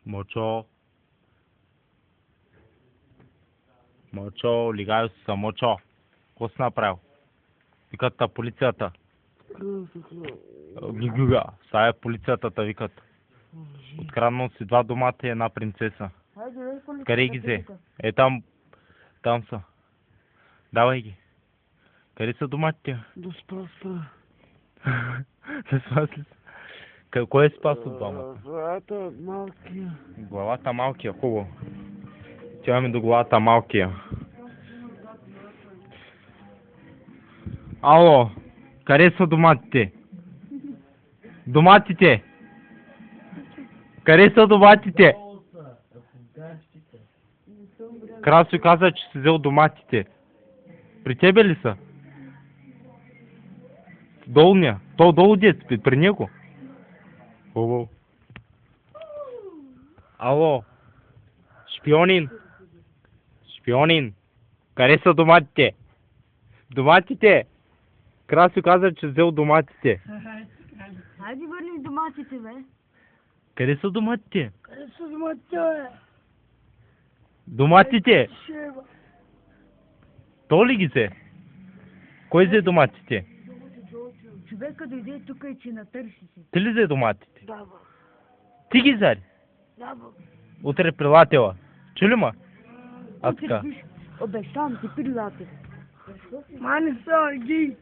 Мълчо. Мълчо, лигайо си са, мълчо. Какво си направил? Викат та полицията. Гигуга, сега е полицията та викат. Откраднал си 2 домата и 1 принцеса. Къде ги взе? Е там са. Давай ги. Къде са доматите? Да спаса. Да спасли са. Кой е спас от двамата? Главата малкия. Главата малкия, хубаво. Отиваме до главата малкия. Ало, къде са доматите? Доматите! Къде са доматите? Красо каза, че си взел доматите. При тебе ли са? Долния. То долу дет спи, при него. Хубаво. Ало. Шпионин. Шпионин. Къде са доматите? Доматите! Красо каза, че взел доматите. Хайде върни доматите, бе. Къде са доматите? Къде са доматите, бе? Доматите! Шеба. То ли ги взе? Кой взе доматите? Човека дойде тук и че натърси си. Ти ли взе доматите? Да, бе. Ти ги взе ли? Да, бе. Утре прилатела. Чули ма? Аз така. Обещавам ти прилате. Мани са, ги.